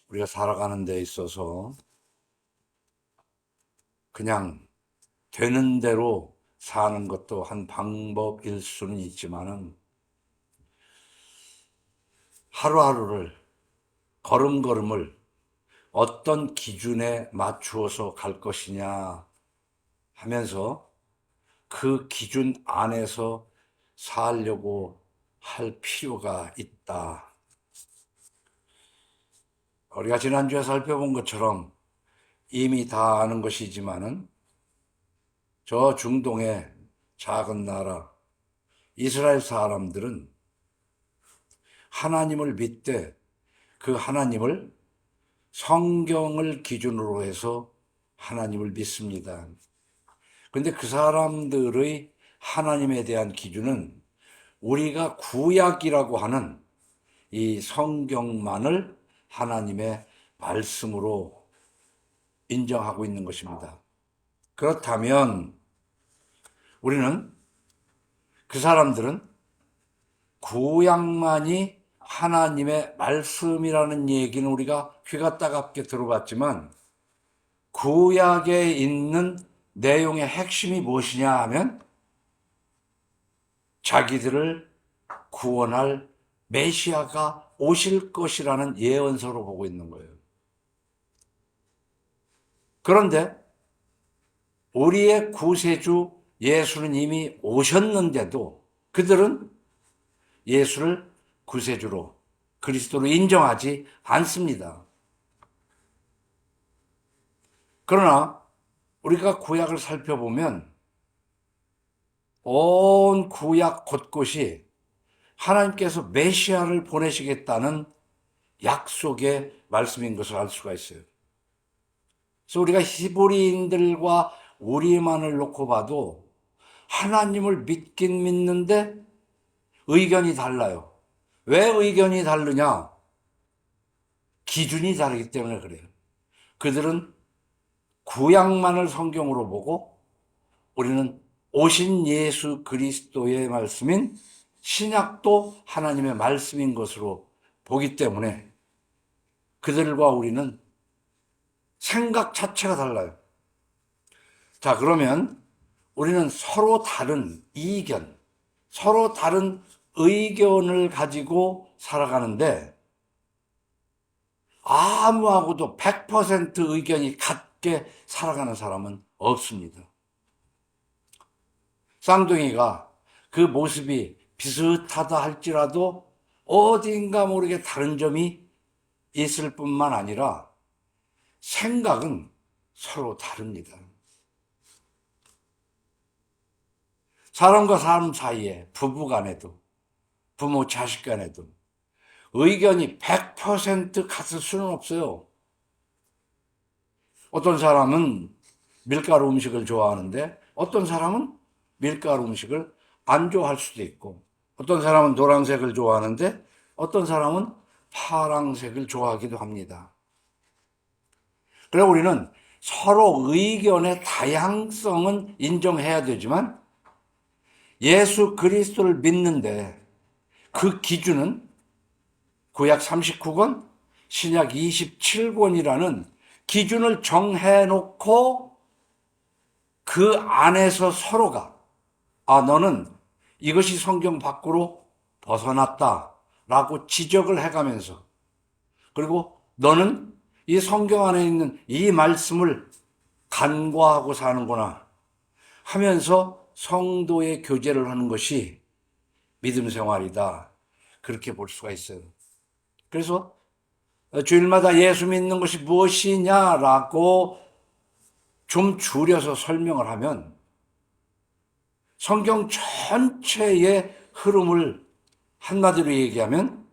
우리가 살아가는 데 있어서 그냥 되는 대로 사는 것도 한 방법일 수는 있지만은 하루하루를 걸음걸음을 어떤 기준에 맞추어서 갈 것이냐 하면서 그 기준 안에서 살려고 할 필요가 있다. 우리가 지난주에 살펴본 것처럼 이미 다 아는 것이지만은 저 중동의 작은 나라 이스라엘 사람들은 하나님을 믿되 그 하나님을 성경을 기준으로 해서 하나님을 믿습니다. 그런데 그 사람들의 하나님에 대한 기준은 우리가 구약이라고 하는 이 성경만을 하나님의 말씀으로 인정하고 있는 것입니다. 그렇다면 우리는 그 사람들은 구약만이 하나님의 말씀이라는 얘기는 우리가 귀가 따갑게 들어봤지만 구약에 있는 내용의 핵심이 무엇이냐 하면 자기들을 구원할 메시아가 오실 것이라는 예언서로 보고 있는 거예요. 그런데 우리의 구세주 예수는 이미 오셨는데도 그들은 예수를 구세주로 그리스도로 인정하지 않습니다. 그러나 우리가 구약을 살펴보면 온 구약 곳곳이 하나님께서 메시아를 보내시겠다는 약속의 말씀인 것을 알 수가 있어요. 그래서 우리가 히브리인들과 우리만을 놓고 봐도 하나님을 믿긴 믿는데 의견이 달라요. 왜 의견이 다르냐? 기준이 다르기 때문에 그래요. 그들은 구약만을 성경으로 보고 우리는 오신 예수 그리스도의 말씀인 신약도 하나님의 말씀인 것으로 보기 때문에 그들과 우리는 생각 자체가 달라요. 자, 그러면 우리는 서로 다른 이견, 서로 다른 의견을 가지고 살아가는데 아무하고도 100% 의견이 같게 살아가는 사람은 없습니다. 쌍둥이가 그 모습이 비슷하다 할지라도 어딘가 모르게 다른 점이 있을 뿐만 아니라 생각은 서로 다릅니다. 사람과 사람 사이에 부부 간에도 부모 자식 간에도 의견이 100% 같을 수는 없어요. 어떤 사람은 밀가루 음식을 좋아하는데 어떤 사람은 밀가루 음식을 안 좋아할 수도 있고 어떤 사람은 노란색을 좋아하는데 어떤 사람은 파란색을 좋아하기도 합니다. 그래서 우리는 서로 의견의 다양성은 인정해야 되지만 예수 그리스도를 믿는데 그 기준은 구약 39권, 신약 27권이라는 기준을 정해놓고 그 안에서 서로가 너는 이것이 성경 밖으로 벗어났다라고 지적을 해가면서 그리고 너는 이 성경 안에 있는 이 말씀을 간과하고 사는구나 하면서 성도의 교제를 하는 것이 믿음 생활이다. 그렇게 볼 수가 있어요. 그래서 주일마다 예수 믿는 것이 무엇이냐라고 좀 줄여서 설명을 하면 성경 전체의 흐름을 한마디로 얘기하면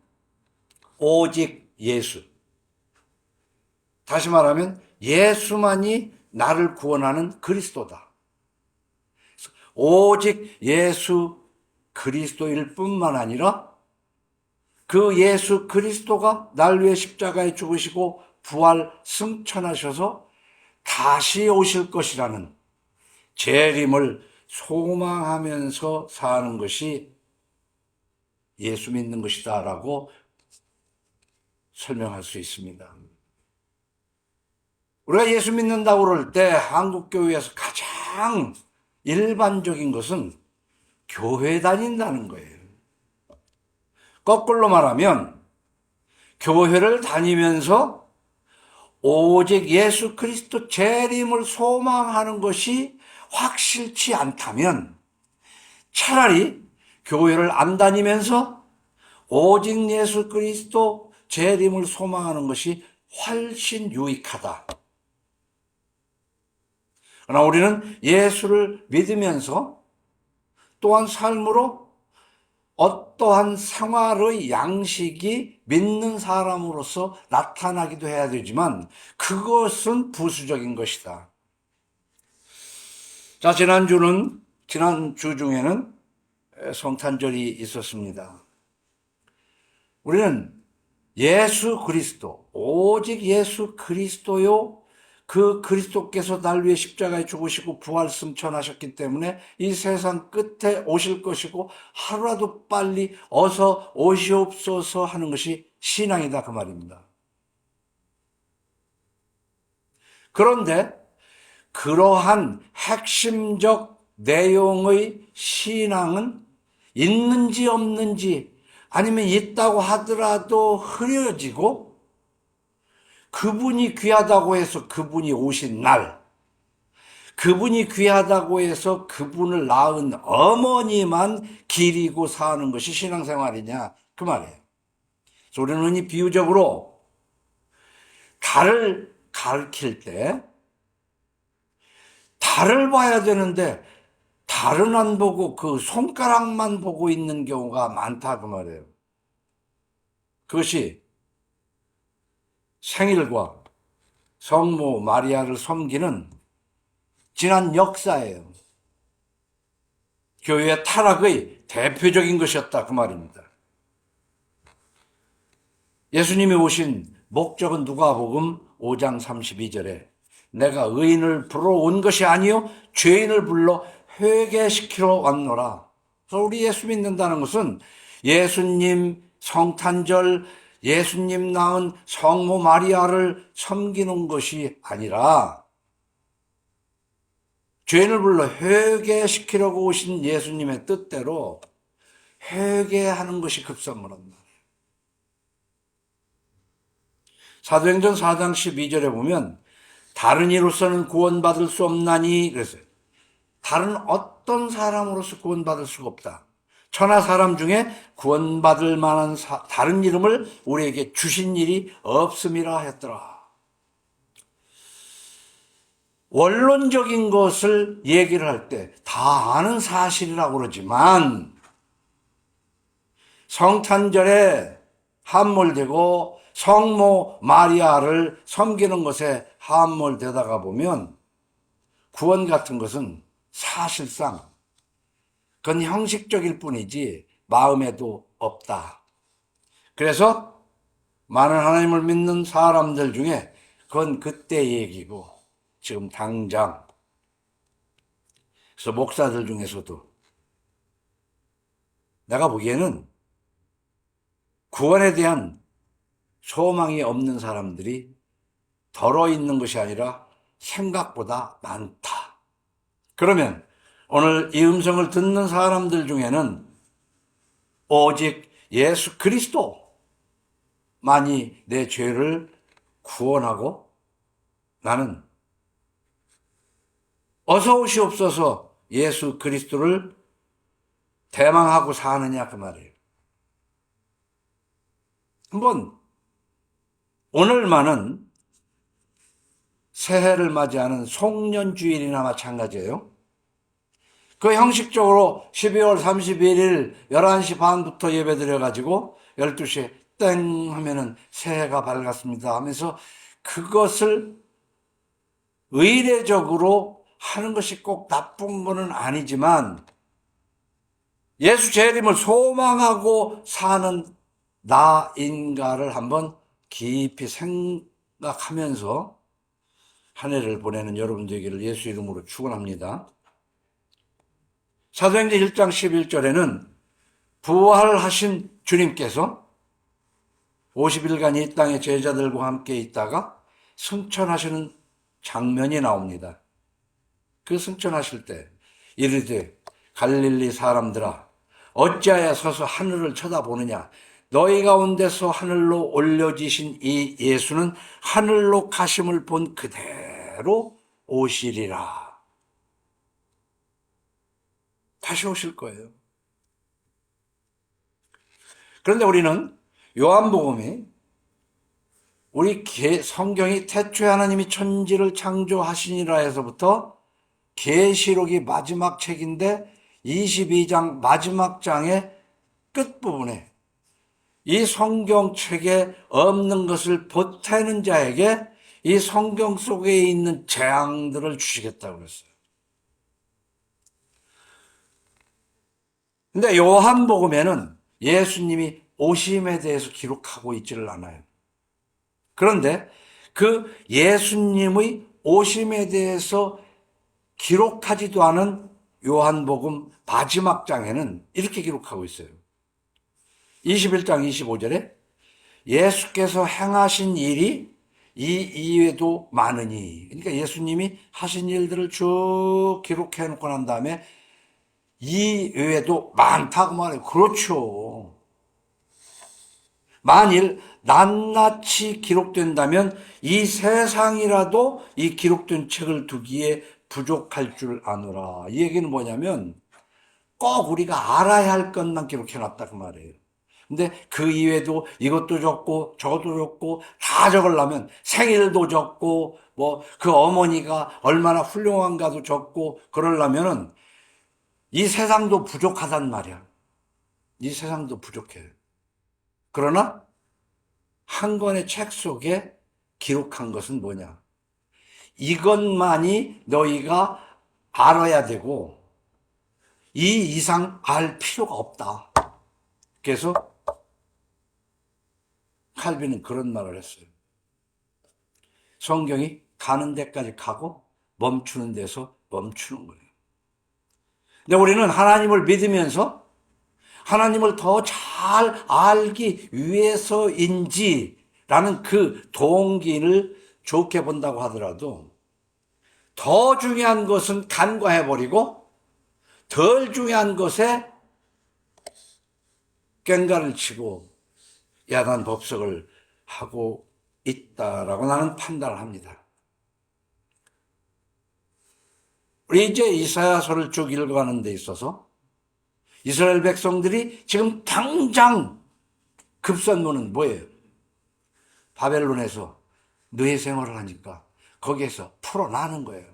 오직 예수. 다시 말하면 예수만이 나를 구원하는 그리스도다. 오직 예수 그리스도일 뿐만 아니라 그 예수 그리스도가 날 위해 십자가에 죽으시고 부활 승천하셔서 다시 오실 것이라는 재림을 소망하면서 사는 것이 예수 믿는 것이다라고 설명할 수 있습니다. 우리가 예수 믿는다고 그럴 때 한국교회에서 가장 일반적인 것은 교회 다닌다는 거예요. 거꾸로 말하면 교회를 다니면서 오직 예수 그리스도 재림을 소망하는 것이 확실치 않다면 차라리 교회를 안 다니면서 오직 예수 그리스도 재림을 소망하는 것이 훨씬 유익하다. 그러나 우리는 예수를 믿으면서 또한 삶으로 어떠한 생활의 양식이 믿는 사람으로서 나타나기도 해야 되지만 그것은 부수적인 것이다. 자, 지난주 중에는 성탄절이 있었습니다. 우리는 예수 그리스도, 오직 예수 그리스도요, 그 그리스도께서 날 위해 십자가에 죽으시고 부활 승천하셨기 때문에 이 세상 끝에 오실 것이고 하루라도 빨리 어서 오시옵소서 하는 것이 신앙이다 그 말입니다. 그런데 그러한 핵심적 내용의 신앙은 있는지 없는지 아니면 있다고 하더라도 흐려지고 그분이 귀하다고 해서 그분이 오신 날, 그분이 귀하다고 해서 그분을 낳은 어머니만 기리고 사는 것이 신앙생활이냐 그 말이에요. 그래서 우리는 흔히 비유적으로 달을 가리킬 때 달을 봐야 되는데 달은 안 보고 그 손가락만 보고 있는 경우가 많다 그 말이에요. 그것이 생일과 성모 마리아를 섬기는 지난 역사예요. 교회의 타락의 대표적인 것이었다 그 말입니다. 예수님이 오신 목적은 누가복음 5장 32절에 내가 의인을 불러온 것이 아니요 죄인을 불러 회개시키러 왔노라. 그래서 우리 예수 믿는다는 것은 예수님 성탄절, 예수님 낳은 성모 마리아를 섬기는 것이 아니라 죄인을 불러 회개시키려고 오신 예수님의 뜻대로 회개하는 것이 급선무란 말이에요. 사도행전 4장 12절에 보면 다른 이로서는 구원받을 수 없나니 그랬어요. 다른 어떤 사람으로서 구원받을 수가 없다. 천하 사람 중에 구원받을 만한 다른 이름을 우리에게 주신 일이 없음이라 했더라. 원론적인 것을 얘기를 할 때 다 아는 사실이라고 그러지만 성탄절에 함몰되고 성모 마리아를 섬기는 것에 함몰되다가 보면 구원 같은 것은 사실상 그건 형식적일 뿐이지 마음에도 없다. 그래서 많은 하나님을 믿는 사람들 중에 그건 그때 얘기고 지금 당장 그래서 목사들 중에서도 내가 보기에는 구원에 대한 소망이 없는 사람들이 덜어 있는 것이 아니라 생각보다 많다. 그러면 오늘 이 음성을 듣는 사람들 중에는 오직 예수 그리스도만이 내 죄를 구원하고 나는 어서 오시옵소서 예수 그리스도를 대망하고 사느냐 그 말이에요. 한번 오늘만은 새해를 맞이하는 송년주일이나 마찬가지예요. 그 형식적으로 12월 31일 11시 반부터 예배 드려가지고 12시에 땡 하면은 새해가 밝았습니다 하면서 그것을 의례적으로 하는 것이 꼭 나쁜 것은 아니지만 예수 재림을 소망하고 사는 나인가를 한번 깊이 생각하면서 한 해를 보내는 여러분 되기를 예수 이름으로 축원합니다. 사도행전 1장 11절에는 부활하신 주님께서 50일간 이 땅에 제자들과 함께 있다가 승천하시는 장면이 나옵니다. 그 승천하실 때 이르되 갈릴리 사람들아 어찌하여 서서 하늘을 쳐다보느냐 너희 가운데서 하늘로 올려지신 이 예수는 하늘로 가심을 본 그대로 오시리라. 다시 오실 거예요. 그런데 우리는 요한복음이 우리 성경이 태초에 하나님이 천지를 창조하시니라 해서부터 계시록이 마지막 책인데 22장 마지막 장의 끝부분에 이 성경책에 없는 것을 보태는 자에게 이 성경 속에 있는 재앙들을 주시겠다고 그랬어요. 근데 요한복음에는 예수님이 오심에 대해서 기록하고 있지를 않아요. 그런데 그 예수님의 오심에 대해서 기록하지도 않은 요한복음 마지막 장에는 이렇게 기록하고 있어요. 21장 25절에 예수께서 행하신 일이 이 이외에도 많으니, 그러니까 예수님이 하신 일들을 쭉 기록해 놓고 난 다음에 이 외에도 많다고 말해요. 그렇죠. 만일 낱낱이 기록된다면 이 세상이라도 이 기록된 책을 두기에 부족할 줄 아노라. 이 얘기는 뭐냐면 꼭 우리가 알아야 할 것만 기록해 놨다 그 말이에요. 근데 그 이외에도 이것도 적고 저것도 적고 다 적으려면 생일도 적고 뭐 그 어머니가 얼마나 훌륭한가도 적고 그러려면은 이 세상도 부족하단 말이야. 이 세상도 부족해. 그러나 한 권의 책 속에 기록한 것은 뭐냐? 이것만이 너희가 알아야 되고 이 이상 알 필요가 없다. 그래서 칼빈은 그런 말을 했어요. 성경이 가는 데까지 가고 멈추는 데서 멈추는 거예요. 근데 우리는 하나님을 믿으면서 하나님을 더 잘 알기 위해서인지라는 그 동기를 좋게 본다고 하더라도 더 중요한 것은 간과해버리고 덜 중요한 것에 꽹가를 치고 야단 법석을 하고 있다라고 나는 판단을 합니다. 우리 이제 이사야서를 쭉 읽어가는 데 있어서 이스라엘 백성들이 지금 당장 급선무는 뭐예요? 바벨론에서 노예 생활을 하니까 거기에서 풀어나는 거예요.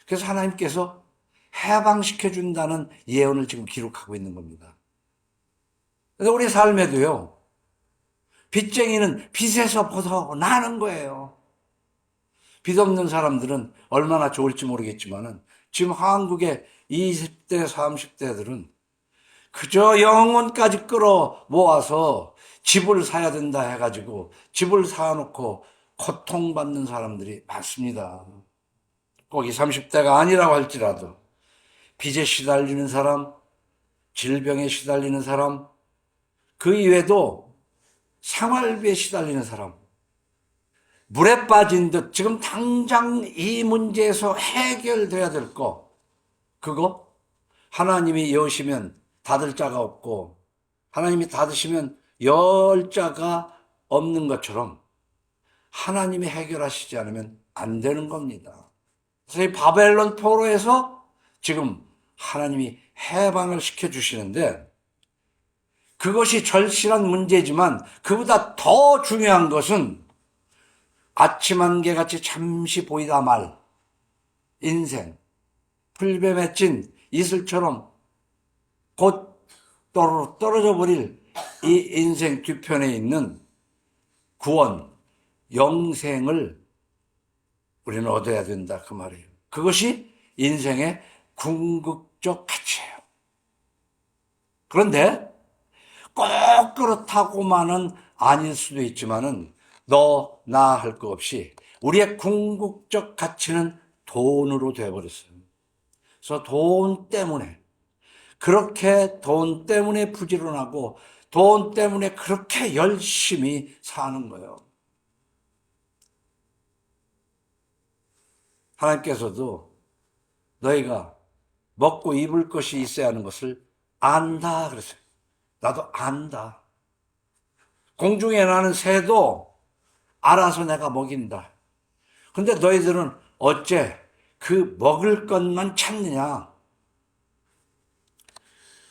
그래서 하나님께서 해방시켜준다는 예언을 지금 기록하고 있는 겁니다. 그래서 우리 삶에도요, 빚쟁이는 빚에서 벗어나는 거예요. 빚 없는 사람들은 얼마나 좋을지 모르겠지만은 지금 한국의 20대, 30대들은 그저 영혼까지 끌어 모아서 집을 사야 된다 해가지고 집을 사놓고 고통받는 사람들이 많습니다. 꼭 20, 30대가 아니라고 할지라도 빚에 시달리는 사람, 질병에 시달리는 사람, 그 이외에도 생활비에 시달리는 사람, 물에 빠진 듯 지금 당장 이 문제에서 해결돼야 될 거, 그거 하나님이 여시면 닫을 자가 없고 하나님이 닫으시면 열 자가 없는 것처럼 하나님이 해결하시지 않으면 안 되는 겁니다. 그래서 이 바벨론 포로에서 지금 하나님이 해방을 시켜주시는데 그것이 절실한 문제지만 그보다 더 중요한 것은 아침 안개같이 잠시 보이다 말 인생, 풀배 맺힌 이슬처럼 곧 떨어져 버릴 이 인생 뒤편에 있는 구원, 영생을 우리는 얻어야 된다 그 말이에요. 그것이 인생의 궁극적 가치예요. 그런데 꼭 그렇다고만은 아닐 수도 있지만은 너, 나 할 거 없이 우리의 궁극적 가치는 돈으로 되어버렸어요. 그래서 돈 때문에 그렇게 돈 때문에 부지런하고 돈 때문에 그렇게 열심히 사는 거예요. 하나님께서도 너희가 먹고 입을 것이 있어야 하는 것을 안다 그랬어요. 나도 안다. 공중에 나는 새도 알아서 내가 먹인다. 근데 너희들은 어째 그 먹을 것만 찾느냐?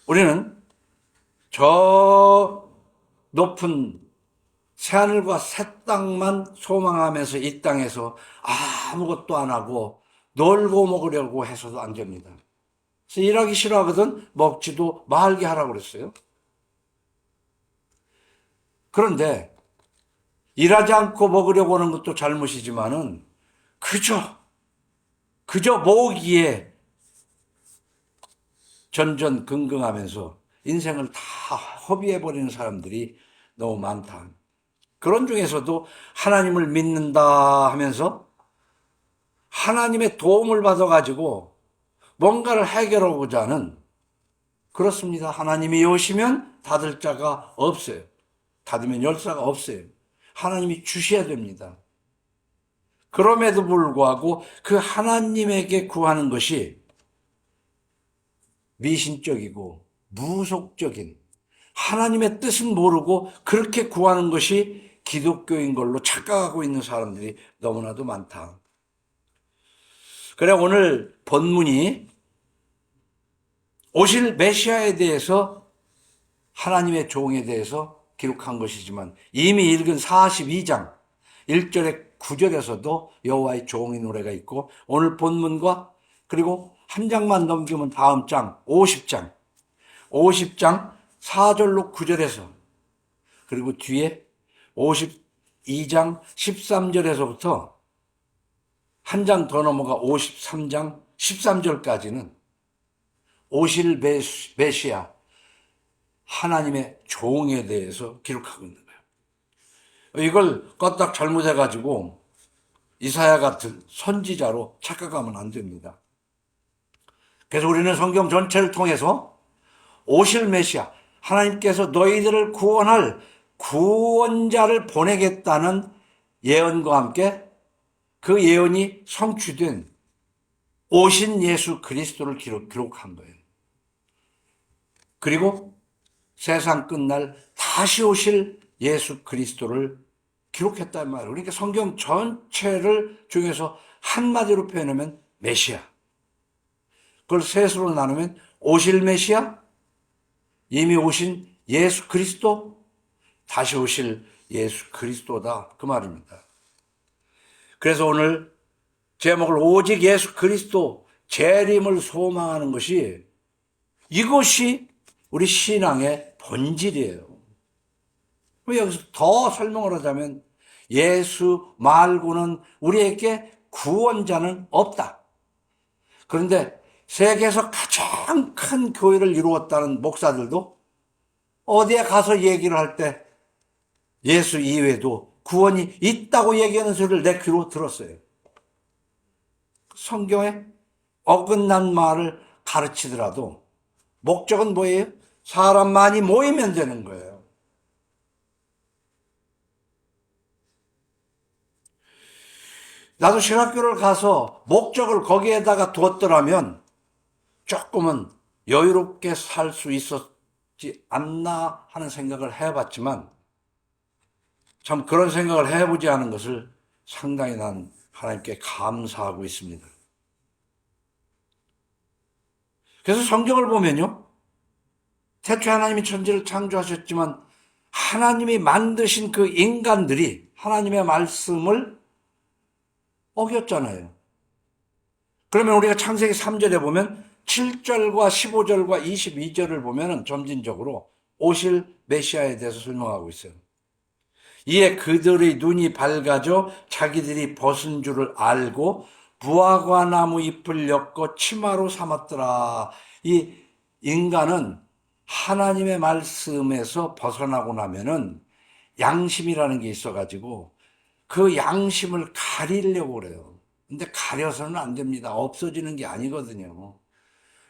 우리는 저 높은 새하늘과 새 땅만 소망하면서 이 땅에서 아무것도 안 하고 놀고 먹으려고 해서도 안 됩니다. 그래서 일하기 싫어하거든 먹지도 말게 하라고 그랬어요. 그런데 일하지 않고 먹으려고 하는 것도 잘못이지만은 그저 모으기에 전전긍긍하면서 인생을 다 허비해버리는 사람들이 너무 많다. 그런 중에서도 하나님을 믿는다 하면서 하나님의 도움을 받아가지고 뭔가를 해결하고자 하는, 그렇습니다. 하나님이 오시면 닫을 자가 없어요. 닫으면 열 자가 없어요. 하나님이 주셔야 됩니다. 그럼에도 불구하고 그 하나님에게 구하는 것이 미신적이고 무속적인, 하나님의 뜻은 모르고 그렇게 구하는 것이 기독교인 걸로 착각하고 있는 사람들이 너무나도 많다. 그래 오늘 본문이 오실 메시아에 대해서, 하나님의 종에 대해서 기록한 것이지만 이미 읽은 42장 1절에 9절에서도 여호와의 종의 노래가 있고, 오늘 본문과 그리고 한 장만 넘기면 다음 장 50장 4절로 9절에서, 그리고 뒤에 52장 13절에서부터 한 장 더 넘어가 53장 13절까지는 오실 메시아 하나님의 종에 대해서 기록하고 있는 거예요. 이걸 껐딱 잘못해가지고 이사야 같은 선지자로 착각하면 안 됩니다. 그래서 우리는 성경 전체를 통해서 오실 메시아, 하나님께서 너희들을 구원할 구원자를 보내겠다는 예언과 함께 그 예언이 성취된 오신 예수 그리스도를 기록한 거예요. 그리고 세상 끝날 다시 오실 예수 그리스도를 기록했단 말이에요. 그러니까 성경 전체를 중에서 한마디로 표현하면 메시아. 그걸 셋으로 나누면 오실 메시아, 이미 오신 예수 그리스도, 다시 오실 예수 그리스도다, 그 말입니다. 그래서 오늘 제목을 오직 예수 그리스도 재림을 소망하는 것이, 이것이 우리 신앙의 본질이에요. 여기서 더 설명을 하자면 예수 말고는 우리에게 구원자는 없다. 그런데 세계에서 가장 큰 교회를 이루었다는 목사들도 어디에 가서 얘기를 할 때 예수 이외에도 구원이 있다고 얘기하는 소리를 내 귀로 들었어요. 성경에 어긋난 말을 가르치더라도 목적은 뭐예요? 사람 많이 모이면 되는 거예요. 나도 신학교를 가서 목적을 거기에다가 두었더라면 조금은 여유롭게 살 수 있었지 않나 하는 생각을 해봤지만, 참 그런 생각을 해보지 않은 것을 상당히 난 하나님께 감사하고 있습니다. 그래서 성경을 보면요, 태초에 하나님이 천지를 창조하셨지만 하나님이 만드신 그 인간들이 하나님의 말씀을 어겼잖아요. 그러면 우리가 창세기 3절에 보면 7절과 15절과 22절을 보면 점진적으로 오실 메시아에 대해서 설명하고 있어요. 이에 그들의 눈이 밝아져 자기들이 벗은 줄을 알고 무화과 나무 잎을 엮어 치마로 삼았더라. 이 인간은 하나님의 말씀에서 벗어나고 나면은 양심이라는 게 있어가지고 그 양심을 가리려고 그래요. 근데 가려서는 안 됩니다. 없어지는 게 아니거든요.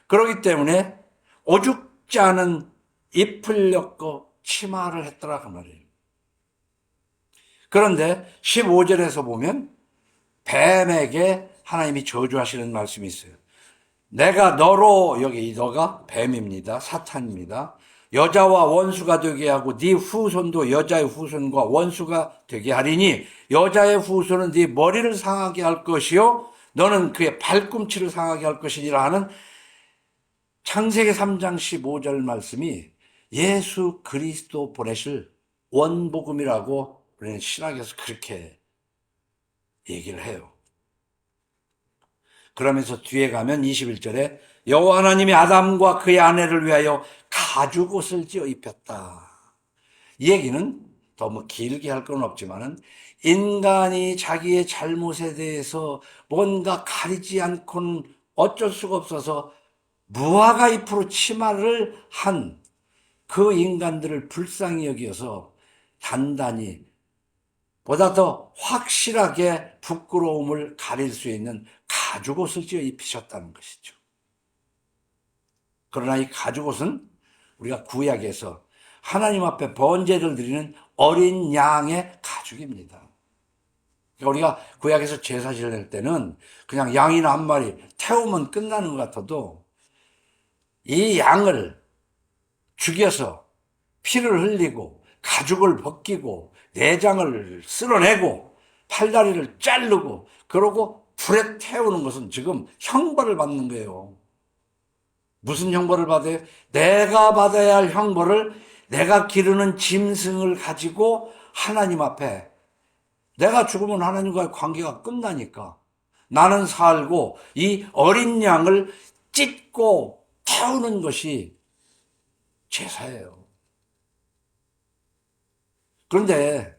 그렇기 때문에 오죽지 않은 잎을 엮어 치마를 했더라 그 말이에요. 그런데 15절에서 보면 뱀에게 하나님이 저주하시는 말씀이 있어요. 내가 너로, 여기 이 너가 뱀입니다. 사탄입니다. 여자와 원수가 되게 하고 네 후손도 여자의 후손과 원수가 되게 하리니 여자의 후손은 네 머리를 상하게 할 것이요 너는 그의 발꿈치를 상하게 할 것이니라 하는 창세기 3장 15절 말씀이 예수 그리스도 보내실 원복음이라고 우리는 신학에서 그렇게 얘기를 해요. 그러면서 뒤에 가면 21절에 여호와 하나님이 아담과 그의 아내를 위하여 가죽옷을 지어 입혔다. 이 얘기는 너무 길게 할 건 없지만은 인간이 자기의 잘못에 대해서 뭔가 가리지 않고는 어쩔 수가 없어서 무화과 잎으로 치마를 한 그 인간들을 불쌍히 여기어서 단단히 보다 더 확실하게 부끄러움을 가릴 수 있는 가죽옷을 지어 입히셨다는 것이죠. 그러나 이 가죽옷은 우리가 구약에서 하나님 앞에 번제를 드리는 어린 양의 가죽입니다. 그러니까 우리가 구약에서 제사 지낼 때는 그냥 양이나 한 마리 태우면 끝나는 것 같아도 이 양을 죽여서 피를 흘리고 가죽을 벗기고 내장을 쓸어내고 팔다리를 자르고 그러고 불에 태우는 것은 지금 형벌을 받는 거예요. 무슨 형벌을 받아요? 내가 받아야 할 형벌을 내가 기르는 짐승을 가지고 하나님 앞에 내가 죽으면 하나님과의 관계가 끝나니까 나는 살고 이 어린 양을 찢고 태우는 것이 제사예요. 그런데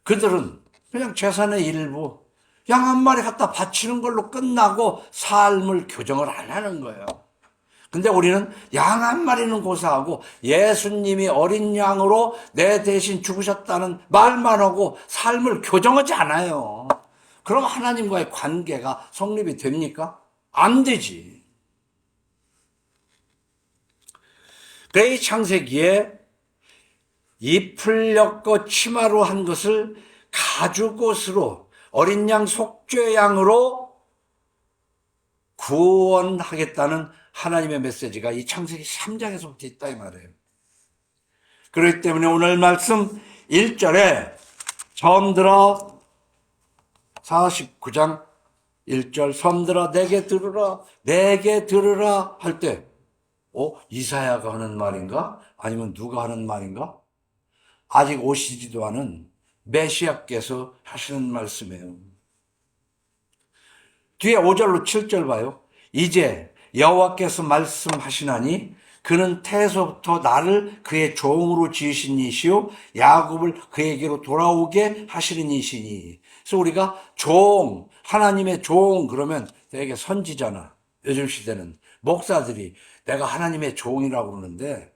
그들은 그냥 제사의 일부 양 한 마리 갖다 바치는 걸로 끝나고 삶을 교정을 안 하는 거예요. 근데 우리는 양 한 마리는 고사하고 예수님이 어린 양으로 내 대신 죽으셨다는 말만 하고 삶을 교정하지 않아요. 그럼 하나님과의 관계가 성립이 됩니까? 안 되지. 그래, 이 창세기에 잎을 엮어 치마로 한 것을 가죽옷으로 어린 양 속죄양으로 구원하겠다는 하나님의 메시지가 이 창세기 3장에서부터 있다 이 말이에요. 그렇기 때문에 오늘 말씀 1절에 섬들어 49장 1절 섬들어 내게 들으라 할 때 이사야가 하는 말인가? 아니면 누가 하는 말인가? 아직 오시지도 않은 메시아께서 하시는 말씀이에요. 뒤에 5절로 7절 봐요. 이제 여호와께서 말씀하시나니 그는 태에서부터 나를 그의 종으로 지으신 이시요 야곱을 그에게로 돌아오게 하시는 이시니. 그래서 우리가 종, 하나님의 종 그러면 되게 선지자나 요즘 시대는 목사들이 내가 하나님의 종이라고 그러는데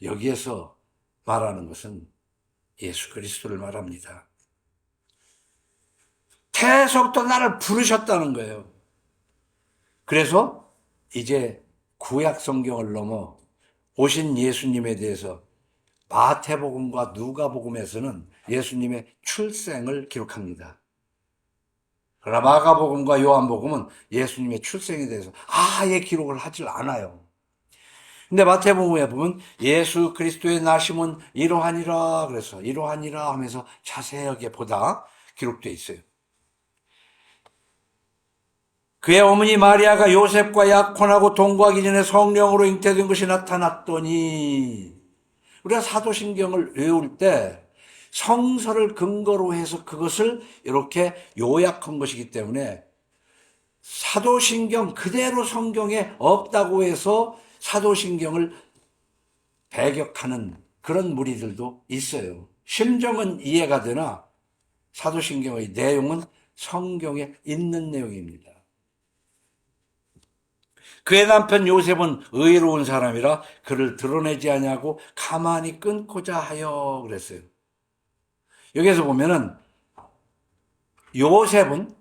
여기에서 말하는 것은 예수 그리스도를 말합니다. 태에서부터 나를 부르셨다는 거예요. 그래서 이제 구약 성경을 넘어 오신 예수님에 대해서 마태복음과 누가복음에서는 예수님의 출생을 기록합니다. 그러나 마가복음과 요한복음은 예수님의 출생에 대해서 아예 기록을 하질 않아요. 근데 마태복음에 보면 예수 그리스도의 나심은 이러하니라 그래서 이러하니라 하면서 자세하게 보다 기록되어 있어요. 그의 어머니 마리아가 요셉과 약혼하고 동거하기 전에 성령으로 잉태된 것이 나타났더니 우리가 사도신경을 외울 때 성서를 근거로 해서 그것을 이렇게 요약한 것이기 때문에 사도신경 그대로 성경에 없다고 해서 사도신경을 배격하는 그런 무리들도 있어요. 심정은 이해가 되나 사도신경의 내용은 성경에 있는 내용입니다. 그의 남편 요셉은 의로운 사람이라 그를 드러내지 아니하고 가만히 끊고자 하여 그랬어요. 여기에서 보면은 요셉은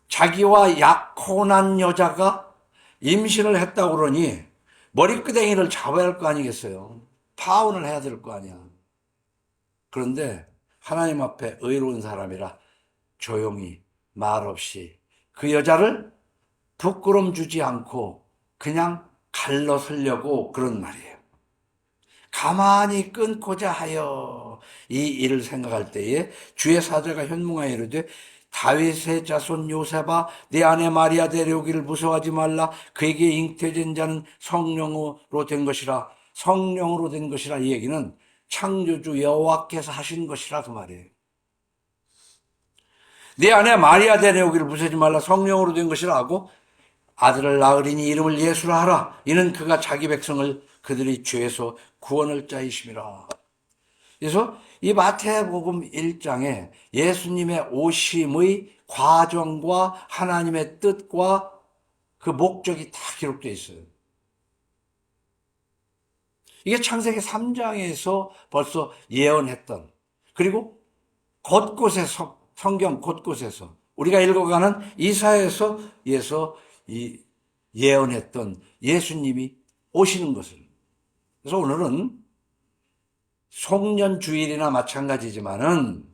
자기와 약혼한 여자가 임신을 했다고 그러니 머리끄댕이를 잡아야 할 거 아니겠어요. 파혼을 해야 될 거 아니야. 그런데 하나님 앞에 의로운 사람이라 조용히 말없이 그 여자를 부끄럼 주지 않고 그냥 갈라서려고 그런 말이에요. 가만히 끊고자 하여 이 일을 생각할 때에 주의 사자가 현몽하여 이르되 다윗의 자손 요셉아 내 아내 마리아 데려오기를 무서워하지 말라. 그에게 잉태된 자는 성령으로 된 것이라. 성령으로 된 것이라. 이 얘기는 창조주 여호와께서 하신 것이라 그 말이에요. 내 아내 마리아 데려오기를 무서워하지 말라. 성령으로 된 것이라 하고 아들을 낳으리니 이름을 예수라 하라. 이는 그가 자기 백성을 그들의 죄에서 구원할 자이심이라. 그래서 이 마태복음 1장에 예수님의 오심의 과정과 하나님의 뜻과 그 목적이 다 기록되어 있어요. 이게 창세기 3장에서 벌써 예언했던, 그리고 곳곳에서, 성경 곳곳에서 우리가 읽어가는 이사야에서 예언했던 예수님이 오시는 것을. 그래서 오늘은 송년주일이나 마찬가지지만은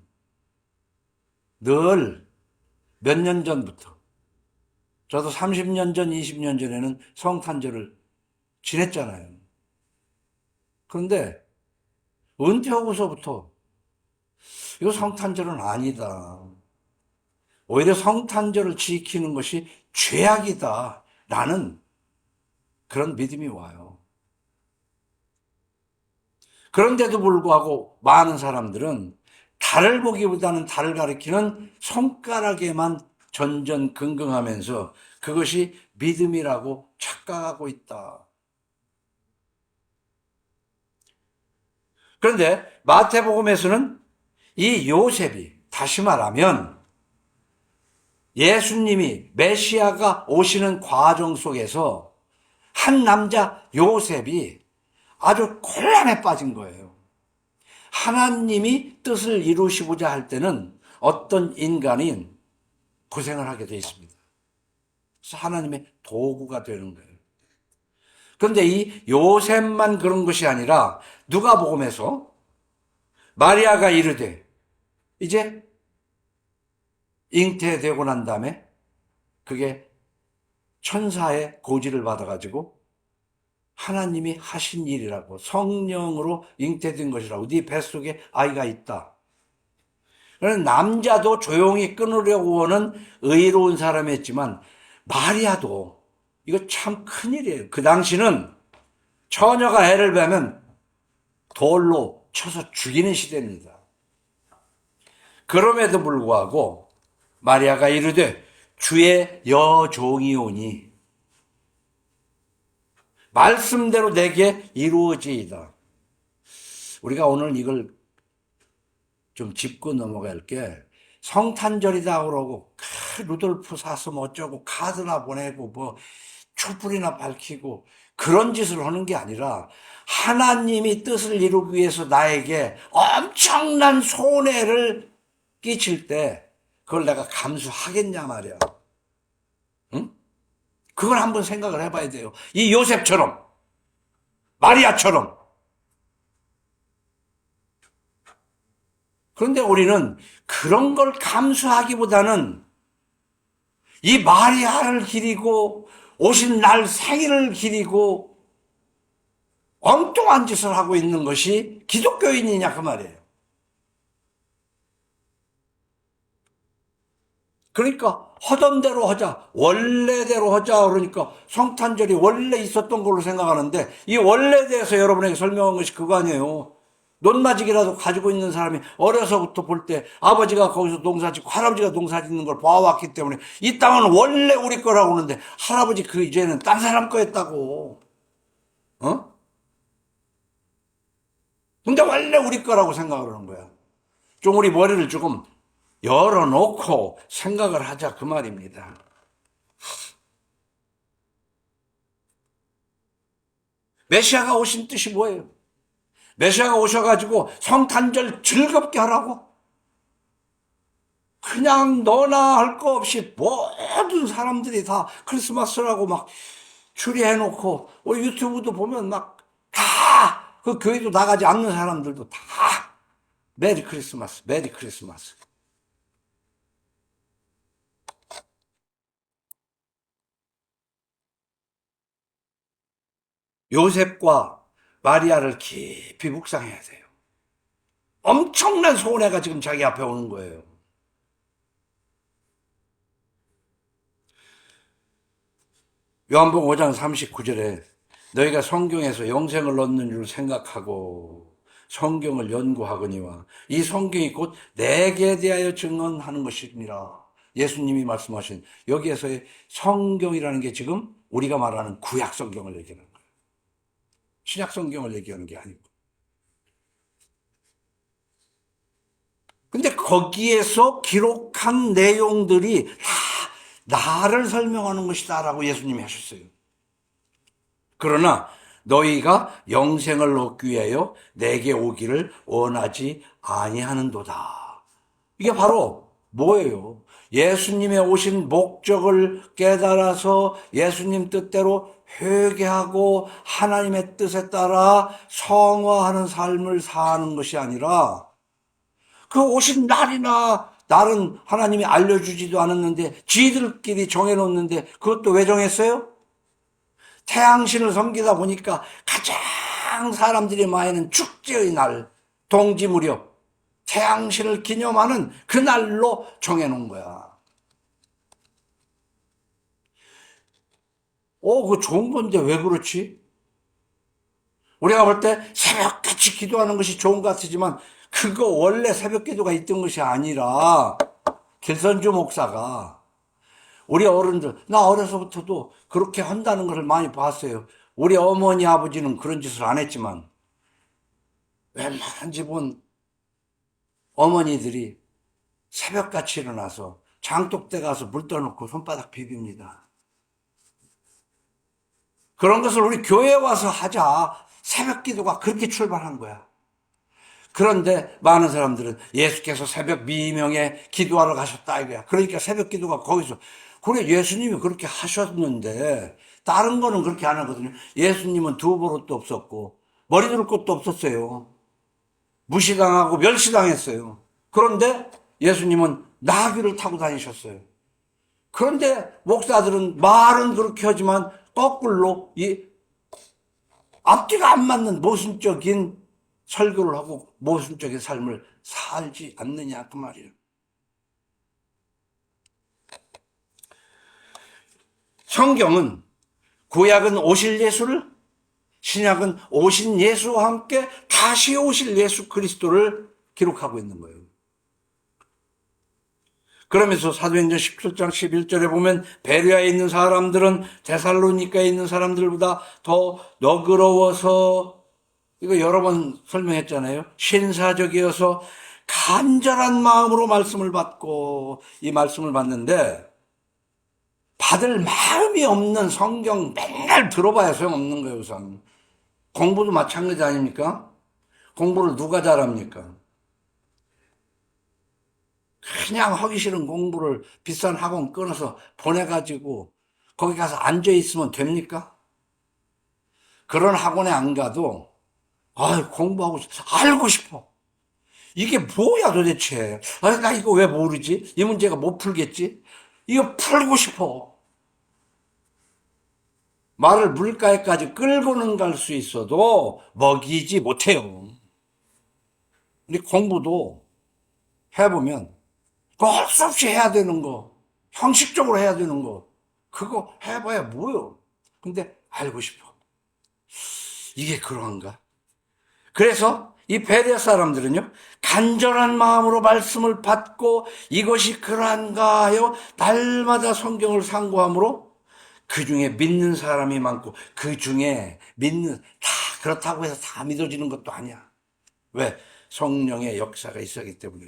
늘 몇 년 전부터, 저도 30년 전, 20년 전에는 성탄절을 지냈잖아요. 그런데 은퇴하고서부터 이거 성탄절은 아니다. 오히려 성탄절을 지키는 것이 죄악이다. 라는 그런 믿음이 와요. 그런데도 불구하고 많은 사람들은 달을 보기보다는 달을 가리키는 손가락에만 전전긍긍하면서 그것이 믿음이라고 착각하고 있다. 그런데 마태복음에서는 이 요셉이, 다시 말하면 예수님이 메시아가 오시는 과정 속에서 한 남자 요셉이 아주 곤란에 빠진 거예요. 하나님이 뜻을 이루시고자 할 때는 어떤 인간이 고생을 하게 되어 있습니다. 그래서 하나님의 도구가 되는 거예요. 그런데 이 요셉만 그런 것이 아니라 누가복음에서 마리아가 이르되, 이제 잉태되고 난 다음에 그게 천사의 고지를 받아가지고 하나님이 하신 일이라고, 성령으로 잉태된 것이라고, 네 뱃속에 아이가 있다. 그러나 남자도 조용히 끊으려고 하는 의로운 사람이었지만 마리아도 이거 참 큰일이에요. 그 당시는 처녀가 애를 배면 돌로 쳐서 죽이는 시대입니다. 그럼에도 불구하고 마리아가 이르되 주의 여종이오니 말씀대로 내게 이루어지이다. 우리가 오늘 이걸 좀 짚고 넘어갈 게, 성탄절이다 그러고 루돌프 사서 어쩌고 카드나 보내고 뭐 촛불이나 밝히고 그런 짓을 하는 게 아니라 하나님이 뜻을 이루기 위해서 나에게 엄청난 손해를 끼칠 때 그걸 내가 감수하겠냐 말이야. 응? 그걸 한번 생각을 해봐야 돼요. 이 요셉처럼, 마리아처럼. 그런데 우리는 그런 걸 감수하기보다는 이 마리아를 기리고 오신 날 생일을 기리고 엉뚱한 짓을 하고 있는 것이 기독교인이냐 그 말이에요. 그러니까 하던 대로 하자, 원래대로 하자 그러니까 성탄절이 원래 있었던 걸로 생각하는데 이 원래에 대해서 여러분에게 설명한 것이 그거 아니에요. 논마직이라도 가지고 있는 사람이 어려서부터 볼 때 아버지가 거기서 농사짓고 할아버지가 농사짓는 걸 봐왔기 때문에 이 땅은 원래 우리 거라고 하는데 할아버지 그 이제는 딴 사람 거였다고. 어? 근데 원래 우리 거라고 생각을 하는 거야. 좀 우리 머리를 조금 열어놓고 생각을 하자 그 말입니다. 메시아가 오신 뜻이 뭐예요? 메시아가 오셔가지고 성탄절 즐겁게 하라고? 그냥 너나 할 거 없이 모든 사람들이 다 크리스마스라고 막 추리해놓고, 우리 유튜브도 보면 막 다 그 교회도 나가지 않는 사람들도 다 메리 크리스마스, 메리 크리스마스. 요셉과 마리아를 깊이 묵상해야 돼요. 엄청난 손해가 지금 자기 앞에 오는 거예요. 요한복음 5장 39절에 너희가 성경에서 영생을 얻는 줄 생각하고 성경을 연구하거니와 이 성경이 곧 내게 대하여 증언하는 것이니라. 예수님이 말씀하신 여기에서의 성경이라는 게 지금 우리가 말하는 구약 성경을 얘기하는 거예요. 신약 성경을 얘기하는 게 아니고. 근데 거기에서 기록한 내용들이 다 나를 설명하는 것이다라고 예수님이 하셨어요. 그러나 너희가 영생을 얻기 위하여 내게 오기를 원하지 아니하는도다. 이게 바로 뭐예요? 예수님의 오신 목적을 깨달아서 예수님 뜻대로 회개하고 하나님의 뜻에 따라 성화하는 삶을 사는 것이 아니라 그 오신 날은 하나님이 알려주지도 않았는데 지들끼리 정해놓는데 그것도 왜 정했어요? 태양신을 섬기다 보니까 가장 사람들이 많이는 축제의 날, 동지 무렵 태양신을 기념하는 그 날로 정해놓은 거야. 그거 좋은 건데 왜 그렇지? 우리가 볼 때 새벽같이 기도하는 것이 좋은 것 같지만 그거 원래 새벽 기도가 있던 것이 아니라 길선주 목사가 우리 어른들, 나 어려서부터도 그렇게 한다는 것을 많이 봤어요. 우리 어머니, 아버지는 그런 짓을 안 했지만 웬만한 집은 어머니들이 새벽같이 일어나서 장독대 가서 물 떠놓고 손바닥 비빕니다. 그런 것을 우리 교회에 와서 하자. 새벽 기도가 그렇게 출발한 거야. 그런데 많은 사람들은 예수께서 새벽 미명에 기도하러 가셨다 이거야. 그러니까 새벽 기도가 거기서 그래 예수님이 그렇게 하셨는데 다른 거는 그렇게 안 하거든요. 예수님은 두부릇도 없었고 머리 둘 것도 없었어요. 무시당하고 멸시당했어요. 그런데 예수님은 나귀를 타고 다니셨어요. 그런데 목사들은 말은 그렇게 하지만 거꾸로 이 앞뒤가 안 맞는 모순적인 설교를 하고 모순적인 삶을 살지 않느냐 그 말이에요. 성경은 구약은 오실 예수를, 신약은 오신 예수와 함께 다시 오실 예수 그리스도를 기록하고 있는 거예요. 그러면서 사도행전 17장 11절에 보면 베레아에 있는 사람들은 데살로니가에 있는 사람들보다 더 너그러워서, 이거 여러 번 설명했잖아요. 신사적이어서 간절한 마음으로 말씀을 받고, 이 말씀을 받는데 받을 마음이 없는 성경 맨날 들어봐야 소용없는 거예요. 우선 공부도 마찬가지 아닙니까? 공부를 누가 잘합니까? 그냥 하기 싫은 공부를 비싼 학원 끊어서 보내가지고 거기 가서 앉아있으면 됩니까? 그런 학원에 안 가도 공부하고 싶어. 알고 싶어. 이게 뭐야 도대체. 나 이거 왜 모르지? 이 문제가 못 풀겠지? 이거 풀고 싶어. 말을 물가에까지 끌고는 갈 수 있어도 먹이지 못해요. 근데 공부도 해보면 할 수 없이 해야 되는 거, 형식적으로 해야 되는 거, 그거 해봐야 뭐요? 근데 알고 싶어. 이게 그러한가? 그래서 이 베레아 사람들은요, 간절한 마음으로 말씀을 받고 이것이 그러한가 하여 날마다 성경을 상고함으로 그 중에 믿는 사람이 많고 그 중에 다 그렇다고 해서 다 믿어지는 것도 아니야. 왜? 성령의 역사가 있었기 때문에.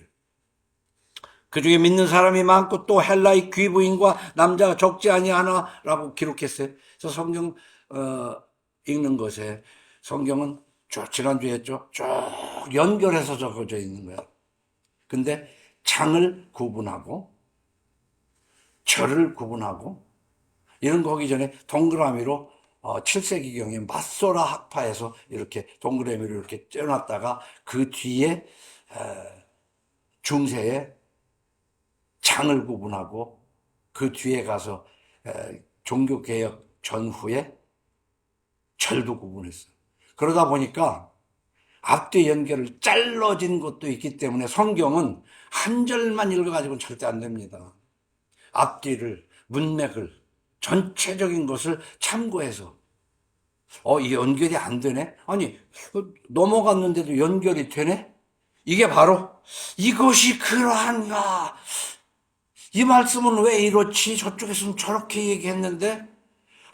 그 중에 믿는 사람이 많고 또 헬라의 귀부인과 남자가 적지 아니하나라고 기록했어요. 그래서 성경 읽는 것에 성경은 지난주에 했죠. 쭉 연결해서 적어져 있는 거야. 근데 장을 구분하고 절을 구분하고 이런 거 하기 전에 동그라미로 7세기경에 마소라 학파에서 이렇게 동그라미로 이렇게 떼어놨다가 그 뒤에 중세에 장을 구분하고 그 뒤에 가서 종교개혁 전후에 절도 구분했어요. 그러다 보니까 앞뒤 연결을 잘라진 것도 있기 때문에 성경은 한 절만 읽어가지고는 절대 안 됩니다. 앞뒤를, 문맥을, 전체적인 것을 참고해서 이 연결이 안 되네? 아니, 넘어갔는데도 연결이 되네? 이게 바로 이것이 그러한가? 이 말씀은 왜 이렇지? 저쪽에서는 저렇게 얘기했는데?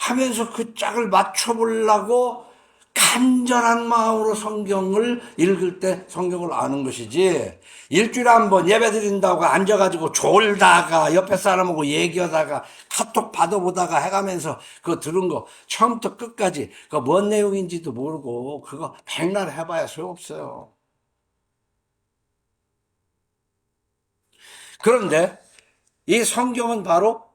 하면서 그 짝을 맞춰보려고 간절한 마음으로 성경을 읽을 때 성경을 아는 것이지, 일주일에 한 번 예배 드린다고 앉아가지고 졸다가 옆에 사람하고 얘기하다가 카톡 받아보다가 해가면서 그거 들은 거 처음부터 끝까지 그거 뭔 내용인지도 모르고 그거 백날 해봐야 소용없어요. 그런데 이 성경은 바로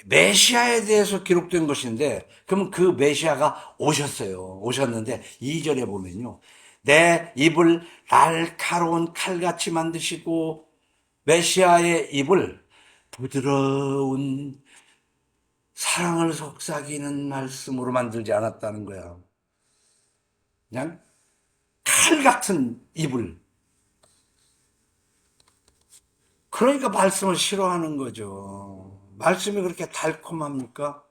메시아에 대해서 기록된 것인데, 그럼 그 메시아가 오셨어요. 오셨는데 2절에 보면요, 내 입을 날카로운 칼같이 만드시고 메시아의 입을 부드러운 사랑을 속삭이는 말씀으로 만들지 않았다는 거야. 그냥 칼 같은 입을. 그러니까 말씀을 싫어하는 거죠. 말씀이 그렇게 달콤합니까?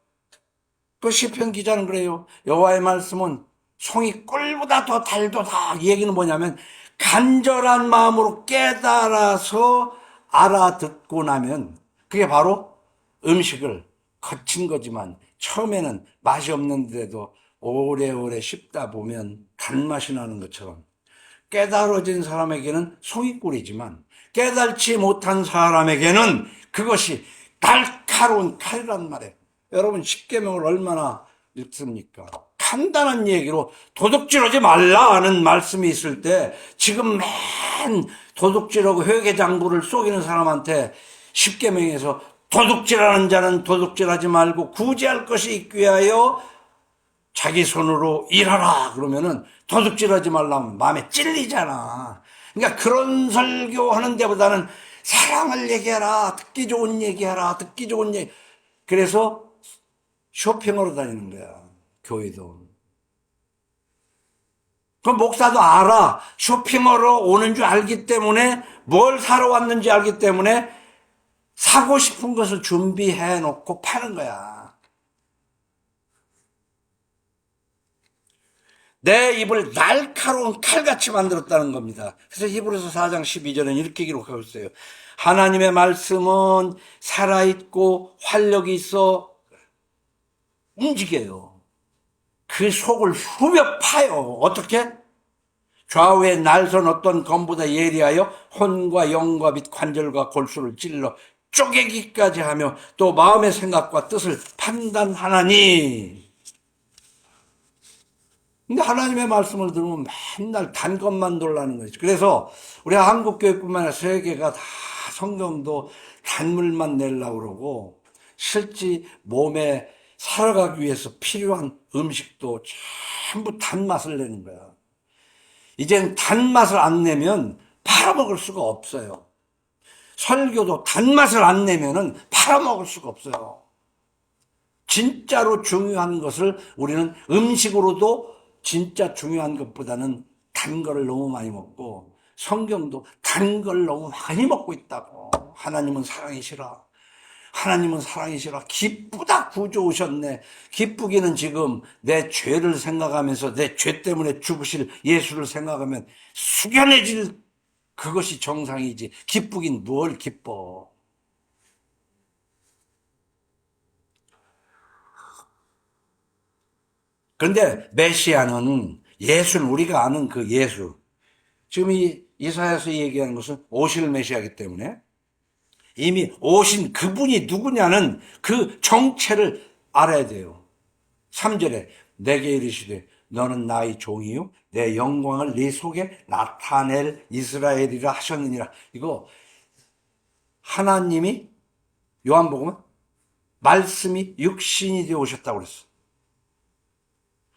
그 시편 기자는 그래요. 여호와의 말씀은 송이 꿀보다 더 달도다. 이 얘기는 뭐냐면 간절한 마음으로 깨달아서 알아듣고 나면 그게 바로 음식을 거친 거지만 처음에는 맛이 없는데도 오래오래 씹다 보면 단맛이 나는 것처럼, 깨달아진 사람에게는 송이꿀이지만 깨달지 못한 사람에게는 그것이 날카로운 칼이란 말이에요. 여러분, 십계명을 얼마나 읽습니까? 간단한 얘기로 도둑질하지 말라는 말씀이 있을 때 지금 맨 도둑질하고 회계장부를 속이는 사람한테 십계명에서 도둑질하는 자는 도둑질하지 말고 구제할 것이 있기 위하여 자기 손으로 일하라 그러면은 도둑질하지 말라면 마음에 찔리잖아. 그러니까 그런 설교하는 데보다는 사랑을 얘기하라, 듣기 좋은 얘기하라, 듣기 좋은 얘기. 그래서 쇼핑하러 다니는 거야, 교회도. 그럼 목사도 알아. 쇼핑하러 오는 줄 알기 때문에, 뭘 사러 왔는지 알기 때문에 사고 싶은 것을 준비해 놓고 파는 거야. 내 입을 날카로운 칼같이 만들었다는 겁니다. 그래서 히브리서 4장 12절은 이렇게 기록하고 있어요. 하나님의 말씀은 살아있고 활력이 있어 움직여요. 그 속을 후벼 파요. 어떻게? 좌우에 날선 어떤 검보다 예리하여 혼과 영과 및 관절과 골수를 찔러 쪼개기까지 하며 또 마음의 생각과 뜻을 판단하나니. 근데 하나님의 말씀을 들으면 맨날 단 것만 놀라는 거죠. 그래서 우리 한국교회뿐만 아니라 세계가 다 성경도 단물만 내려고 그러고, 실제 몸에 살아가기 위해서 필요한 음식도 전부 단맛을 내는 거야. 이젠 단맛을 안 내면 팔아먹을 수가 없어요. 설교도 단맛을 안 내면은 팔아먹을 수가 없어요. 진짜로 중요한 것을 우리는 음식으로도 진짜 중요한 것보다는 단 거를 너무 많이 먹고, 성경도 단 걸 너무 많이 먹고 있다고. 하나님은 사랑이시라. 하나님은 사랑이시라. 기쁘다 구주 오셨네. 기쁘기는 지금 내 죄를 생각하면서 내 죄 때문에 죽으실 예수를 생각하면 숙연해질 그것이 정상이지. 기쁘긴 뭘 기뻐. 그런데 메시아는, 예수는 우리가 아는 그 예수, 지금 이 이사야서 얘기하는 것은 오실 메시아이기 때문에 이미 오신 그분이 누구냐는 그 정체를 알아야 돼요. 3절에 내게 이르시되 너는 나의 종이요 내 영광을 네 속에 나타낼 이스라엘이라 하셨느니라. 이거 하나님이, 요한복음은 말씀이 육신이 되어 오셨다고 그랬어.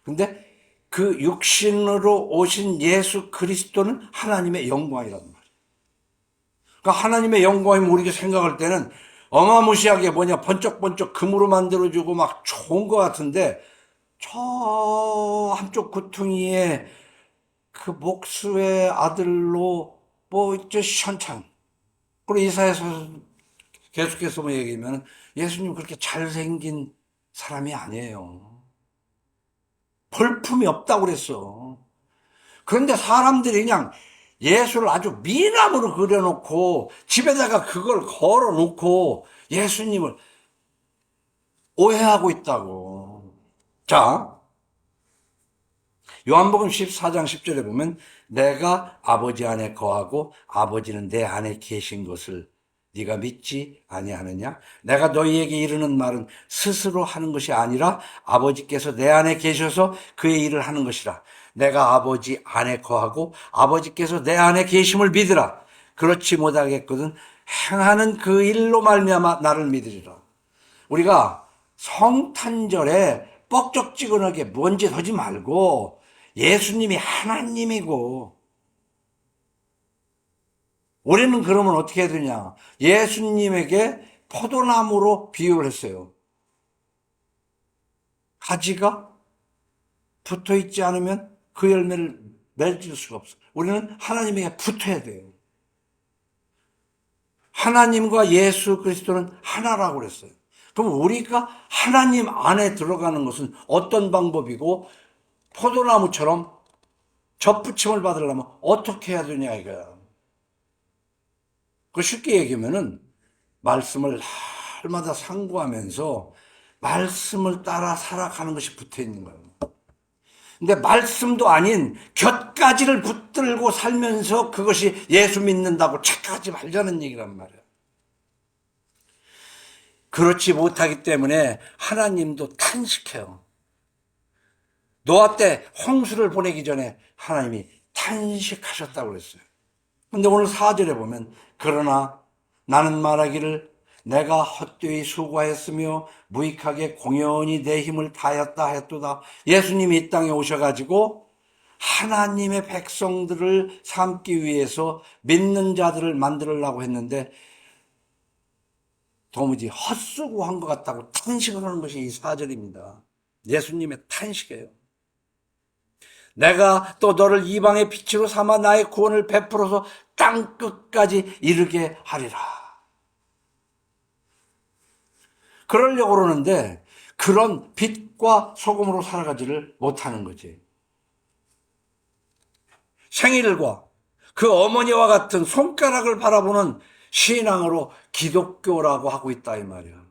근데 그 육신으로 오신 예수 그리스도는 하나님의 영광이란 말이에요. 그러니까 하나님의 영광이면 우리가 생각할 때는 어마무시하게 번쩍번쩍 금으로 만들어주고 막 좋은 것 같은데, 저 한쪽 구퉁이에 그 목수의 아들로 뭐 이제 시원찮. 그리고 이사야서 계속해서 뭐 얘기하면 예수님 그렇게 잘생긴 사람이 아니에요. 볼품이 없다고 그랬어. 그런데 사람들이 그냥 예수를 아주 미남으로 그려놓고 집에다가 그걸 걸어놓고 예수님을 오해하고 있다고. 자, 요한복음 14장 10절에 보면 내가 아버지 안에 거하고 아버지는 내 안에 계신 것을 네가 믿지 아니하느냐? 내가 너희에게 이르는 말은 스스로 하는 것이 아니라 아버지께서 내 안에 계셔서 그의 일을 하는 것이라. 내가 아버지 안에 거하고 아버지께서 내 안에 계심을 믿으라. 그렇지 못하겠거든 행하는 그 일로 말미암아 나를 믿으리라. 우리가 성탄절에 뻑적지근하게 뭔지 하지 말고 예수님이 하나님이고, 우리는 그러면 어떻게 해야 되냐? 예수님에게 포도나무로 비유를 했어요. 가지가 붙어 있지 않으면 그 열매를 맺을 수가 없어. 우리는 하나님에게 붙어야 돼요. 하나님과 예수 그리스도는 하나라고 그랬어요. 그럼 우리가 하나님 안에 들어가는 것은 어떤 방법이고, 포도나무처럼 접붙임을 받으려면 어떻게 해야 되냐 이거야. 그 쉽게 얘기하면은 말씀을 날마다 상고하면서 말씀을 따라 살아가는 것이 붙어 있는 거예요. 근데 말씀도 아닌 곁가지를 붙들고 살면서 그것이 예수 믿는다고 착각하지 말자는 얘기란 말이에요. 그렇지 못하기 때문에 하나님도 탄식해요. 노아 때 홍수를 보내기 전에 하나님이 탄식하셨다고 그랬어요. 근데 오늘 4절에 보면 그러나 나는 말하기를 내가 헛되이 수고하였으며 무익하게 공연히 내 힘을 다했다 했도다. 예수님이 이 땅에 오셔가지고 하나님의 백성들을 삼기 위해서 믿는 자들을 만들려고 했는데 도무지 헛수고한 것 같다고 탄식을 하는 것이 이 4절입니다. 예수님의 탄식이에요. 내가 또 너를 이방의 빛으로 삼아 나의 구원을 베풀어서 땅 끝까지 이르게 하리라. 그러려고 그러는데 그런 빛과 소금으로 살아가지를 못하는 거지. 생일과 그 어머니와 같은 손가락을 바라보는 신앙으로 기독교라고 하고 있다 이 말이야.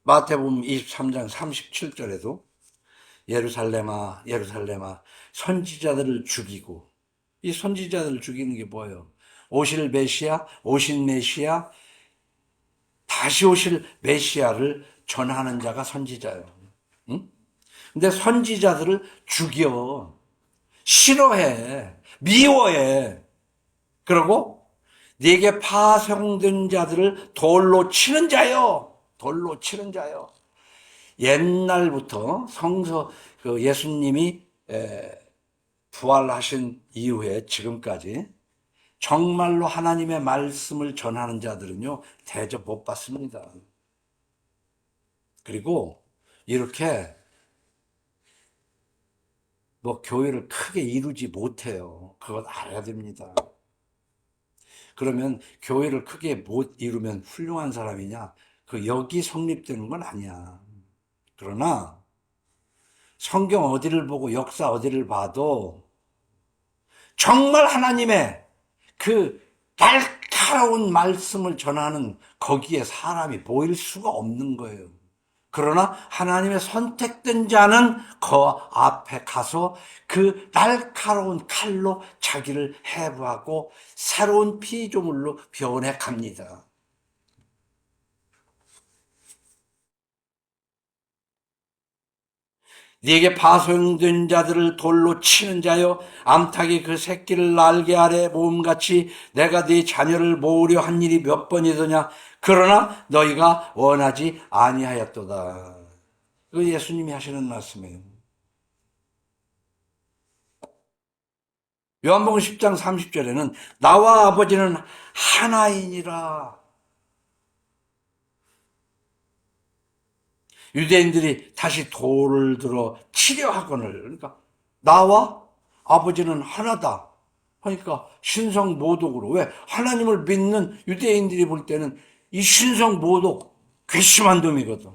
마태복음 23장 37절에도 예루살렘아 예루살렘아 선지자들을 죽이고, 이 선지자들을 죽이는 게 뭐예요? 오실 메시아, 오신 메시아, 다시 오실 메시아를 전하는 자가 선지자예요. 응? 근데 선지자들을 죽여, 싫어해, 미워해. 그리고 네게 파송된 자들을 돌로 치는 자요. 돌로 치는 자요. 옛날부터 성서 예수님이 부활하신 이후에 지금까지 정말로 하나님의 말씀을 전하는 자들은요 대접 못 받습니다. 그리고 이렇게 뭐 교회를 크게 이루지 못해요. 그것 알아야 됩니다. 그러면 교회를 크게 못 이루면 훌륭한 사람이냐? 그 여기 성립되는 건 아니야. 그러나 성경 어디를 보고 역사 어디를 봐도 정말 하나님의 그 날카로운 말씀을 전하는 거기에 사람이 보일 수가 없는 거예요. 그러나 하나님의 선택된 자는 그 앞에 가서 그 날카로운 칼로 자기를 해부하고 새로운 피조물로 변해 갑니다. 네게 파송된 자들을 돌로 치는 자여, 암탉이 그 새끼를 날개 아래 모음같이 내가 네 자녀를 모으려 한 일이 몇 번이더냐. 그러나 너희가 원하지 아니하였도다. 그 예수님이 하시는 말씀이에요. 요한복음 10장 30절에는 나와 아버지는 하나이니라. 유대인들이 다시 돌을 들어 치려하거늘. 그러니까 나와 아버지는 하나다 하니까 신성모독으로, 왜? 하나님을 믿는 유대인들이 볼 때는 이 신성모독 괘씸한 놈이거든.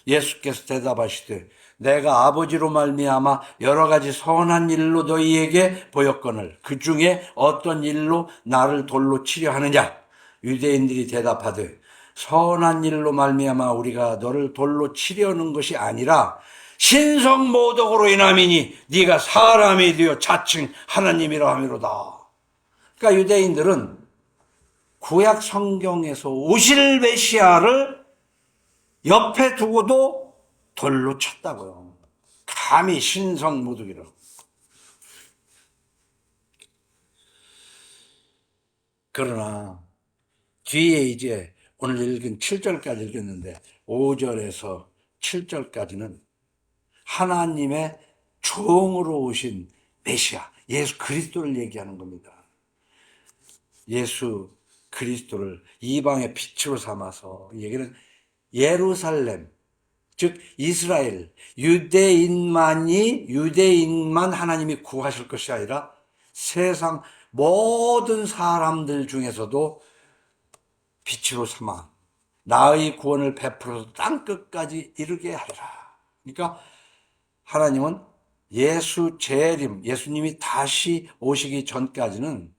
예수께서 대답하시되 내가 아버지로 말미암아 여러 가지 선한 일로 너희에게 보였거늘 그 중에 어떤 일로 나를 돌로 치려 하느냐. 유대인들이 대답하되 선한 일로 말미암아 우리가 너를 돌로 치려는 것이 아니라 신성모독으로 인함이니 네가 사람이 되어 자칭 하나님이라 함이로다. 그러니까 유대인들은 구약 성경에서 오실 메시아를 옆에 두고도 돌로 쳤다고요. 감히 신성모독이라고. 그러나 뒤에 이제 오늘 읽은 7절까지 읽었는데 5절에서 7절까지는 하나님의 종으로 오신 메시아 예수 그리스도를 얘기하는 겁니다. 예수 그리스도를 이방의 빛으로 삼아서, 이 얘기는 예루살렘, 즉 이스라엘, 유대인만 하나님이 구하실 것이 아니라 세상 모든 사람들 중에서도 빛으로 삼아 나의 구원을 베풀어서 땅끝까지 이르게 하리라. 그러니까 하나님은 예수 재림, 예수님이 다시 오시기 전까지는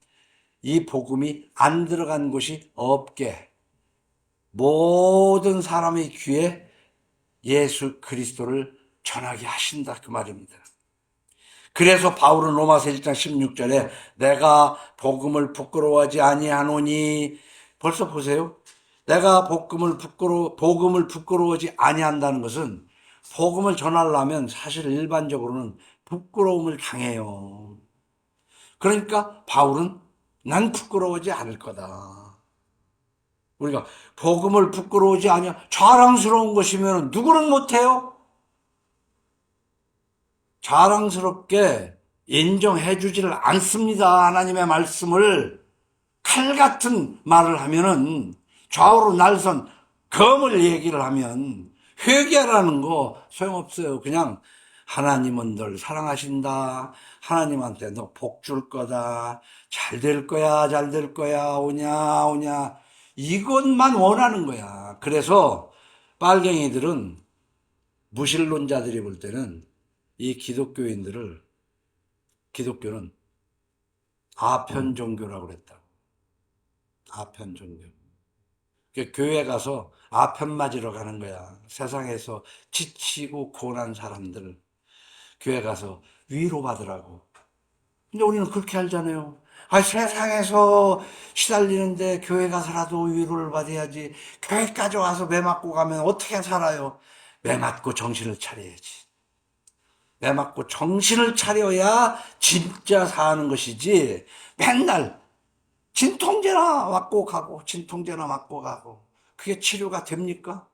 이 복음이 안 들어간 곳이 없게 모든 사람의 귀에 예수 그리스도를 전하게 하신다, 그 말입니다. 그래서 바울은 로마서 1장 16절에 내가 복음을 부끄러워하지 아니하노니, 벌써 보세요. 내가 복음을 부끄러워하지 아니한다는 것은 복음을 전하려면 사실 일반적으로는 부끄러움을 당해요. 그러니까 바울은 난 부끄러워하지 않을 거다. 우리가 복음을 부끄러워하지 아니하, 자랑스러운 것이면 누구는 못해요? 자랑스럽게 인정해 주지를 않습니다. 하나님의 말씀을 칼 같은 말을 하면은, 좌우로 날선 검을 얘기를 하면 회개하라는 거 소용없어요. 그냥 하나님은 널 사랑하신다. 하나님한테 너 복 줄 거다. 잘 될 거야, 잘 될 거야. 오냐. 이것만 원하는 거야. 그래서 빨갱이들은, 무신론자들이 볼 때는 이 기독교는 아편 종교라고 그랬다고. 아편 종교. 교회 가서 아편 맞으러 가는 거야. 세상에서 지치고 고난 사람들 교회 가서 위로받으라고. 근데 우리는 그렇게 알잖아요. 세상에서 시달리는데 교회 가서라도 위로를 받아야지. 교회까지 와서 매 맞고 가면 어떻게 살아요? 매 맞고 정신을 차려야지. 매 맞고 정신을 차려야 진짜 사는 것이지, 맨날 진통제나 맞고 가고 진통제나 맞고 가고 그게 치료가 됩니까?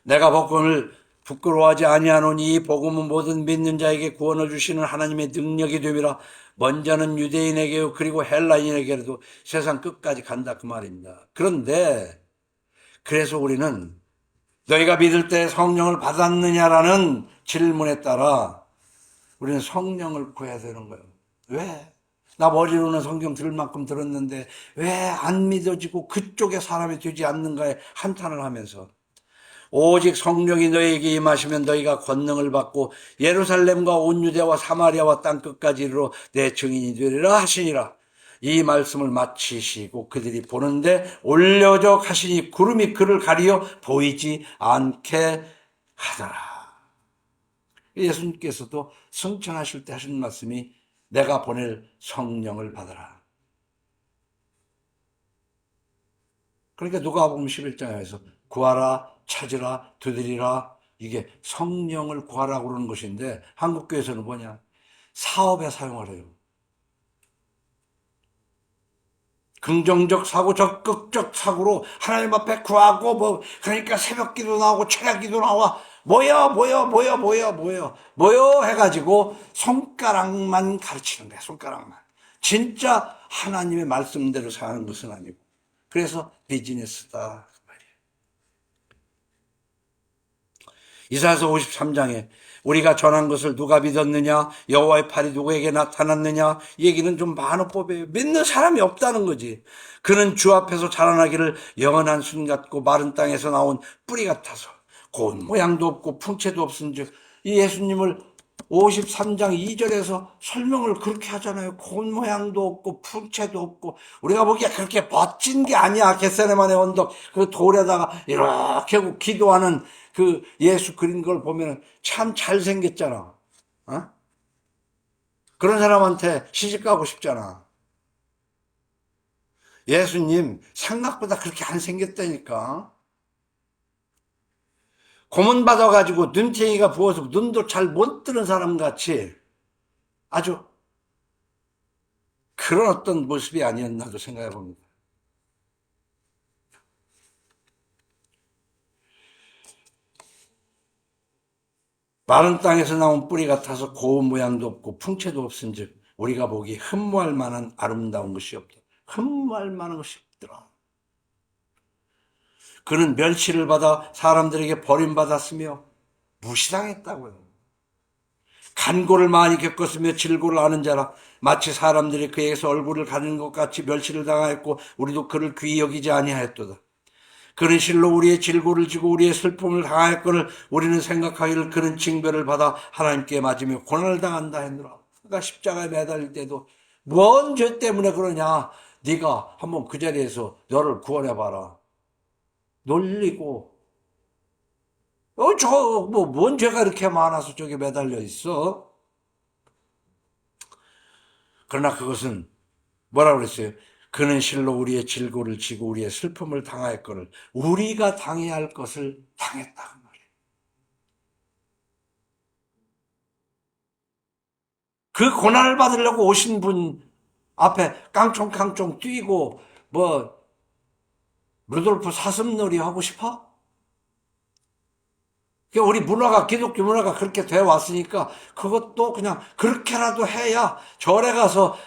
내가 복음을 부끄러워하지 아니하노니 이 복음은 모든 믿는 자에게 구원을 주시는 하나님의 능력이 됨이라. 먼저는 유대인에게요 그리고 헬라인에게도 세상 끝까지 간다, 그 말입니다. 그런데 그래서 우리는 너희가 믿을 때 성령을 받았느냐라는 질문에 따라 우리는 성령을 구해야 되는 거예요. 왜? 나 머리로는 성경 들을 만큼 들었는데 왜 안 믿어지고 그쪽에 사람이 되지 않는가에 한탄을 하면서, 오직 성령이 너희에게 임하시면 너희가 권능을 받고 예루살렘과 온 유대와 사마리아와 땅끝까지 이르러 내 증인이 되리라 하시니라. 이 말씀을 마치시고 그들이 보는데 올려져 가시니 구름이 그를 가리어 보이지 않게 하더라. 예수님께서도 승천하실 때 하신 말씀이 내가 보낼 성령을 받아라. 그러니까 누가복음 11장에서 구하라, 찾으라, 두드리라, 이게 성령을 구하라고 그러는 것인데 한국교회에서는 뭐냐? 사업에 사용하래요. 긍정적 사고, 적극적 사고로 하나님 앞에 구하고, 그러니까 새벽 기도 나오고 철야 기도 나와. 모여 해가지고 손가락만 가르치는 거야. 손가락만. 진짜 하나님의 말씀대로 사는 것은 아니고 그래서 비즈니스다. 이사야서 53장에 우리가 전한 것을 누가 믿었느냐, 여호와의 팔이 누구에게 나타났느냐, 이 얘기는 좀 만호법이에요. 믿는 사람이 없다는 거지. 그는 주 앞에서 자라나기를 영원한 순 같고 마른 땅에서 나온 뿌리 같아서 고운 모양도 없고 풍채도 없은즉, 이 예수님을 53장 2절에서 설명을 그렇게 하잖아요. 고운 모양도 없고 풍채도 없고. 우리가 보기에 그렇게 멋진 게 아니야. 겟세네마네 언덕 그 돌에다가 이렇게 하고 기도하는 그 예수 그린 걸 보면 참 잘생겼잖아. 어? 그런 사람한테 시집가고 싶잖아. 예수님 생각보다 그렇게 안 생겼다니까. 고문 받아가지고 눈탱이가 부어서 눈도 잘 못 뜨는 사람 같이 아주 그런 어떤 모습이 아니었나도 생각해 봅니다. 마른 땅에서 나온 뿌리 같아서 고운 모양도 없고 풍채도 없은즉 우리가 보기 흠모할 만한 아름다운 것이 없다. 흠모할 만한 것이 없더라. 그는 멸시를 받아 사람들에게 버림받았으며 무시당했다고요. 간고를 많이 겪었으며 질고를 아는 자라. 마치 사람들이 그에게서 얼굴을 가리는 것 같이 멸시를 당하였고 우리도 그를 귀히 여기지 아니하였도다. 그는 실로 우리의 질고를 지고 우리의 슬픔을 당하였거늘 우리는 생각하기를 그는 징벌을 받아 하나님께 맞으며 고난을 당한다 했노라. 그러니까 십자가에 매달릴 때도 뭔 죄 때문에 그러냐. 네가 한번 그 자리에서 너를 구원해봐라. 놀리고 뭔 죄가 이렇게 많아서 저기 매달려 있어? 그러나 그것은 뭐라고 그랬어요? 그는 실로 우리의 질고를 지고 우리의 슬픔을 당하였거늘 우리가 당해야 할 것을 당했다 그 말이에요. 그 고난을 받으려고 오신 분 앞에 깡총깡총 뛰고 뭐 루돌프 사슴놀이 하고 싶어? 우리 문화가 기독교 문화가 그렇게 돼 왔으니까 그것도 그냥 그렇게라도 해야 절에 가서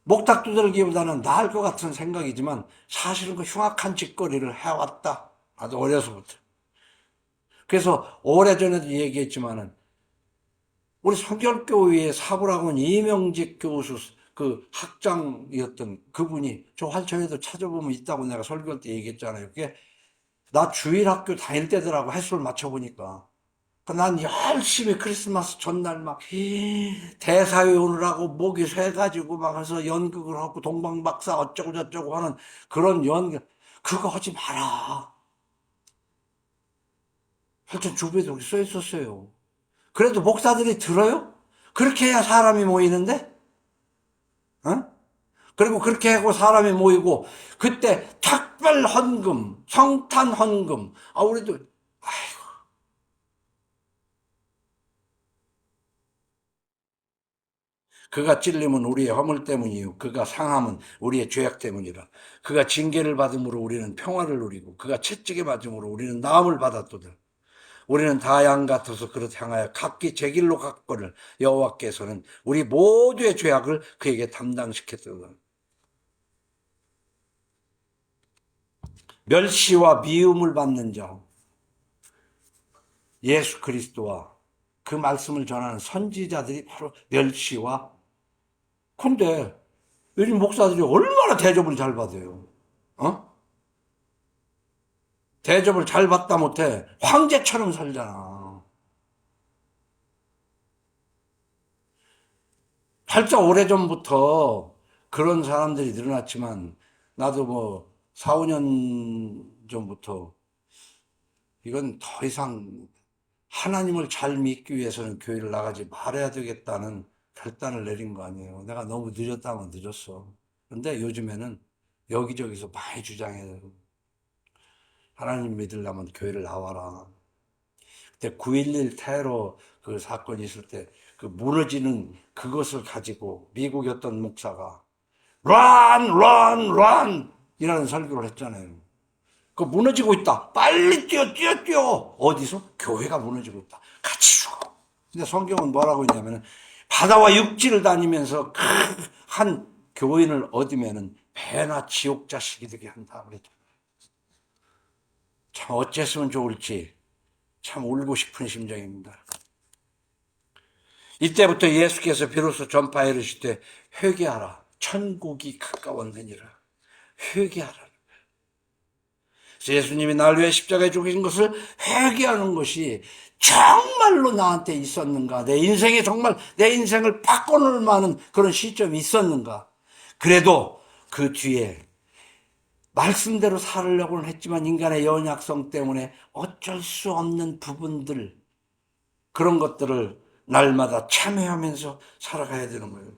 목탁 두들기보다는 나을 것 같은 생각이지만 사실은 그 흉악한 짓거리를 해왔다. 아주 어려서부터. 그래서 오래전에도 얘기했지만은 우리 성결교회의 사부라고는 이명직 교수 그 학장이었던 그분이 저 활처에도 찾아보면 있다고 내가 설교할 때 얘기했잖아요. 그게 나 주일학교 다닐 때더라고 횟수를 맞춰보니까. 난 열심히 크리스마스 전날 막 대사회 오느라고 목이 쇠가지고 막 해서 연극을 하고 동방박사 어쩌고 저쩌고 하는 그런 연극 그거 하지 마라. 하여튼 주변에도 써 있었어요. 그래도 목사들이 들어요? 그렇게 해야 사람이 모이는데? 어? 그리고 그렇게 하고 사람이 모이고 그때 특별 헌금, 성탄 헌금 우리도 아이고 그가 찔림은 우리의 허물 때문이요 그가 상함은 우리의 죄악 때문이라. 그가 징계를 받음으로 우리는 평화를 누리고 그가 채찍에 맞음으로 우리는 나음을 받았도다. 우리는 다 양 같아서 그릇 향하여 각기 제 길로 갔거늘 여호와께서는 우리 모두의 죄악을 그에게 담당시켰도다. 멸시와 미움을 받는 자 예수 그리스도와 그 말씀을 전하는 선지자들이 바로 멸시와 근데 요즘 목사들이 얼마나 대접을 잘 받아요. 어? 대접을 잘 받다 못해 황제처럼 살잖아. 살짝 오래전부터 그런 사람들이 늘어났지만 나도 뭐 4, 5년 전부터 이건 더 이상 하나님을 잘 믿기 위해서는 교회를 나가지 말아야 되겠다는 결단을 내린 거 아니에요. 내가 너무 늦었다면 늦었어. 그런데 요즘에는 여기저기서 많이 주장해요. 하나님 믿으려면 교회를 나와라. 그때 9.11 테러 그 사건이 있을 때 그 무너지는 그것을 가지고 미국이었던 목사가 run, run, run 이라는 설교를 했잖아요. 그 무너지고 있다. 빨리 뛰어, 뛰어, 뛰어. 어디서? 교회가 무너지고 있다. 같이 죽어. 근데 성경은 뭐라고 했냐면 바다와 육지를 다니면서 한 교인을 얻으면은 배나 지옥 자식이 되게 한다. 참 어째으면 좋을지 참 울고 싶은 심정입니다. 이때부터 예수께서 비로소 전파에 이르시되 회개하라. 천국이 가까웠느니라. 회개하라. 예수님이 날 위해 십자가에 죽으신 것을 회개하는 것이 정말로 나한테 있었는가? 내 인생에 정말 내 인생을 바꿔놓을 만한 그런 시점이 있었는가? 그래도 그 뒤에 말씀대로 살으려고는 했지만 인간의 연약성 때문에 어쩔 수 없는 부분들, 그런 것들을 날마다 참회하면서 살아가야 되는 거예요.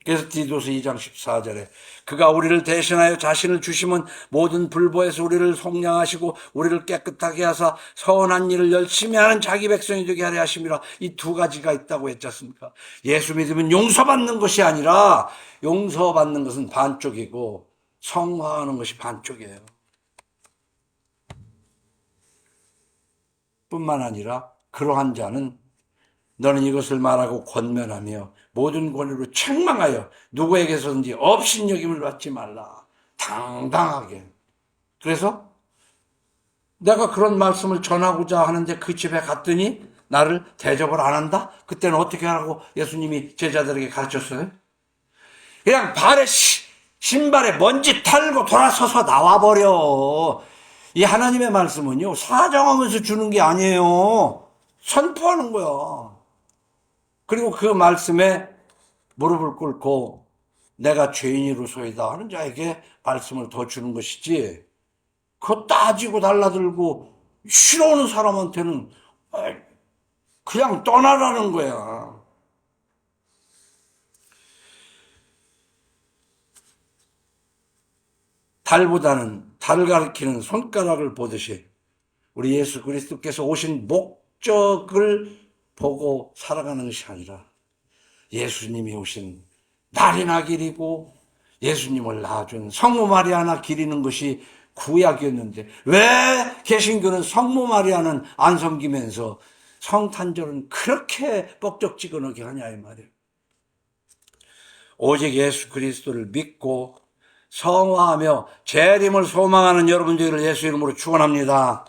그래서 디도서 2장 14절에 그가 우리를 대신하여 자신을 주심은 모든 불보에서 우리를 속량하시고 우리를 깨끗하게 하사 선한 일을 열심히 하는 자기 백성이 되게 하려 하심이라. 이 두 가지가 있다고 했지 않습니까? 예수 믿으면 용서받는 것이 아니라 용서받는 것은 반쪽이고 성화하는 것이 반쪽이에요. 뿐만 아니라 그러한 자는 너는 이것을 말하고 권면하며 모든 권위로 책망하여 누구에게서든지 업신여김을 받지 말라. 당당하게. 그래서 내가 그런 말씀을 전하고자 하는데 그 집에 갔더니 나를 대접을 안 한다? 그때는 어떻게 하라고 예수님이 제자들에게 가르쳤어요? 그냥 신발에 먼지 털고 돌아서서 나와버려. 이 하나님의 말씀은요, 사정하면서 주는 게 아니에요. 선포하는 거야. 그리고 그 말씀에 무릎을 꿇고 내가 죄인이로소이다 하는 자에게 말씀을 더 주는 것이지, 그거 따지고 달라들고 싫어하는 사람한테는 그냥 떠나라는 거야. 달보다는 달을 가리키는 손가락을 보듯이 우리 예수 그리스도께서 오신 목적을 보고 살아가는 것이 아니라 예수님이 오신 날이나 기리고 예수님을 낳아준 성모 마리아나 기리는 것이 구약이었는데 왜 개신교는 성모 마리아는 안 섬기면서 성탄절은 그렇게 뻑적지근하게 하냐 이 말이에요. 오직 예수 그리스도를 믿고 성화하며 재림을 소망하는 여러분들을 예수 이름으로 축원합니다.